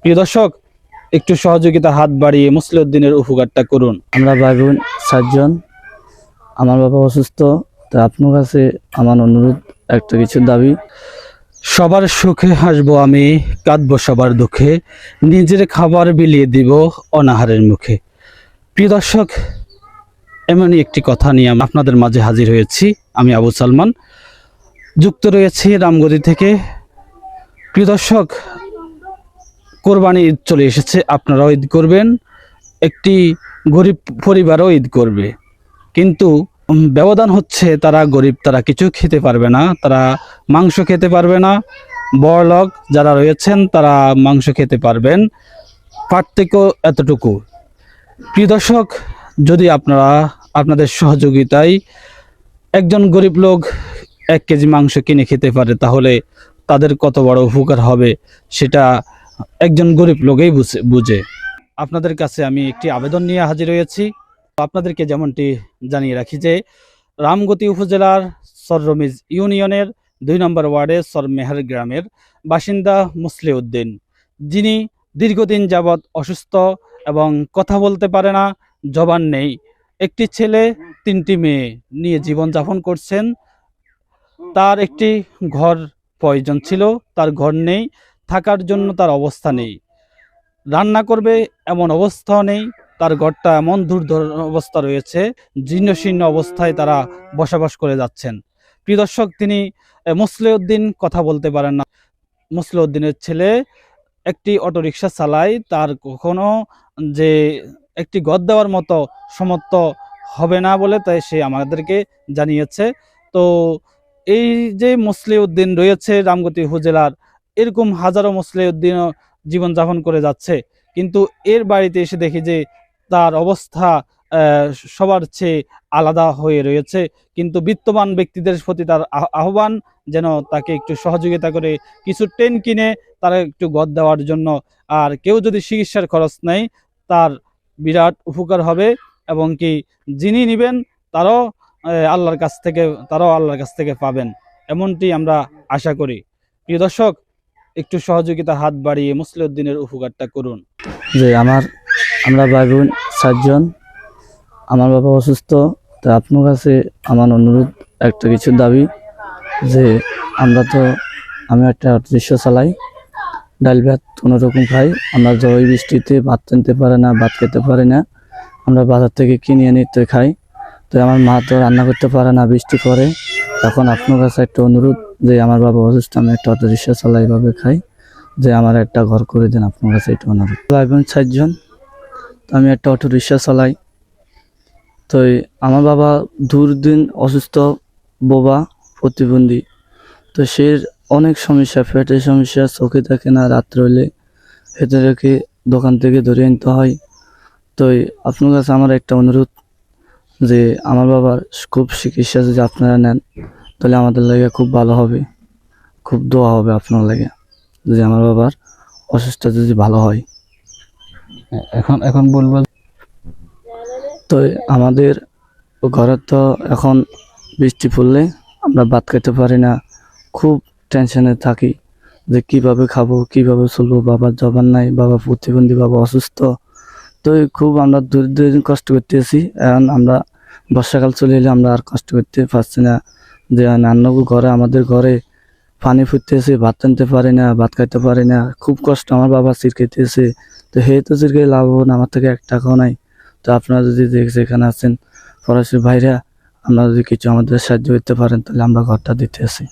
প্রিয় দর্শক, একটু সহযোগিতা হাত বাড়িয়ে মুসলিউদ্দিনের উপকারটা করুন। আমরা ভাই বোন 7 জন। আমার বাবা অসুস্থ, তো আপনার কাছে আমার অনুরোধ, একটা কিছু দাবি। সবার সুখে হাসবো আমি, কাঁদবো সবার দুঃখে, নিজের খাবার বিলিয়ে দিব অনাহারের মুখে। প্রিয় দর্শক, এমনই একটি কথা নিয়ে আমি আপনাদের মাঝে হাজির হয়েছি। আমি আবু সালমান, যুক্ত রয়েছি রামগতি থেকে। প্রিয় দর্শক, কোরবানি ঈদ চলে এসেছে, আপনারাও ঈদ করবেন, একটি গরিব পরিবারও ঈদ করবে। কিন্তু ব্যবধান হচ্ছে, তারা গরিব, তারা কিছু খেতে পারবে না, তারা মাংস খেতে পারবে না। বড়লোক যারা রয়েছেন তারা মাংস খেতে পারবেন। পার্থক্য এতটুকু। প্রিয় দর্শক, যদি আপনারা আপনাদের সহযোগিতায় একজন গরিব লোক 1 কেজি মাংস কিনে খেতে পারে, তাহলে তাদের কত বড় উপকার হবে সেটা একজন গরিব লোকই বুঝে। আপনাদের কাছে আমি একটি আবেদন নিয়ে হাজির হয়েছি। আপনাদেরকে যেমনটি জানিয়ে রাখি যে রামগতি উপজেলার সররমিজ ইউনিয়নের 2 নম্বর ওয়ার্ডের সরমেহার গ্রামের বাসিন্দা মুসলিউদ্দিন, যিনি দীর্ঘদিন যাবৎ অসুস্থ এবং কথা বলতে পারে না, জবান নেই। একটি ছেলে, 3টি মেয়ে নিয়ে জীবনযাপন করছেন। তার একটি ঘর প্রয়োজন ছিল, তার ঘর নেই, থাকার জন্য তার অবস্থা নেই, রান্না করবে এমন অবস্থাও নেই। তার ঘরটা এমন দুর্ধর অবস্থা রয়েছে, জীর্ণশীর্ণ অবস্থায় তারা বসবাস করে যাচ্ছেন। প্রিয় দর্শক, তিনি মুসলিউদ্দিন কথা বলতে পারেন না। মুসলিউদ্দিনের ছেলে একটি অটোরিকশা চালায়, তার কখনো যে একটি ঘর দেওয়ার মতো সমর্থ হবে না বলে তাই সে আমাদেরকে জানিয়েছে। তো এই যে মুসলিউদ্দিন রয়েছে রামগতি উপজেলার, এরকম হাজারো মুসলিউদ্দিনও জীবনযাপন করে যাচ্ছে, কিন্তু এর বাড়িতে এসে দেখি যে তার অবস্থা সবার চেয়ে আলাদা হয়ে রয়েছে। কিন্তু বিত্তবান ব্যক্তিদের প্রতি তার আহ্বান, যেন তাকে একটু সহযোগিতা করে কিছু টেন কিনে তারা একটু ঘর দেওয়ার জন্য। আর কেউ যদি চিকিৎসার খরচ নেয়, তার বিরাট উপকার হবে, এবং কি যিনি নেবেন তারাও আল্লাহর কাছ থেকে পাবেন, এমনটি আমরা আশা করি। প্রিয় দর্শক, একটু সহযোগিতা হাত বাড়িয়ে মুসলিউদ্দিনের উপকারটা করুন। যে আমরা ভাই বোন 7 জন। আমার বাবা অসুস্থ, তো আপনার কাছে আমার অনুরোধ, একটা কিছু দাবি। যে আমি একটা অটোরিকশা চালাই, ডাল ভাত কোনোরকম খাই। আমরা জয় বৃষ্টিতে ভাত টানতে পারে না, ভাত খেতে পারি না, আমরা বাজার থেকে কিনে এনে তো খাই। তো আমার মা তো রান্না করতে পারে না, বৃষ্টি পড়ে। এখন আপনার কাছে একটা অনুরোধ, যে আমার বাবা অসুস্থ, আমি একটা অটোরিকশা চালাই, এভাবে খাই, যে আমার একটা ঘর করে দেন, আপনার কাছে এটা অনুরোধ। ভাই বোন 7 জন, তো আমি একটা অটোরিকশা চালাই। তো আমার বাবা দিন অসুস্থ, বোবা, প্রতিবন্ধী। তো সে অনেক সমস্যা, পেটের সমস্যা, চোখে থাকে না, রাত্রে হলে হেঁটে রেখে দোকান থেকে ধরে আনতে হয়। তো আপনার কাছে আমার একটা অনুরোধ, যে আমার বাবার খুব চিকিৎসা যদি আপনারা নেন, তাহলে আমাদের লাগে খুব ভালো হবে, খুব দোয়া হবে আপনার লাগে, যে আমার বাবার অসুস্থ যদি ভালো হয়। এখন বলবো, তো আমাদের ঘরে তো এখন বৃষ্টি পড়লে আমরা ভাত খেতে পারি না, খুব টেনশনে থাকি যে কিভাবে খাবো, কিভাবে চলবো। বাবার জবান নাই, বাবা প্রতিবন্ধী, বাবা অসুস্থ। তো খুব আমরা দুদিন কষ্ট করতেছি। এখন আমরা বর্ষাকাল চলে এলে আমরা আর কষ্ট করতে পারছি না, যে অন্য আমাদের ঘরে পানি ফুটতেছে, ভাত টানতে পারি না, ভাত খাইতে পারি না, খুব কষ্ট। আমার বাবা চিরকাইতেছে, তো হে তো চিরকাই লাভ হন, আমার থেকে 1 টাকাও নাই। তো আপনারা যদি যেখানে আছেন ফরাসি ভাইরা, আপনারা যদি কিছু আমাদের সাহায্য করতে পারেন, তাহলে আমরা ঘরটা দিতে আছি।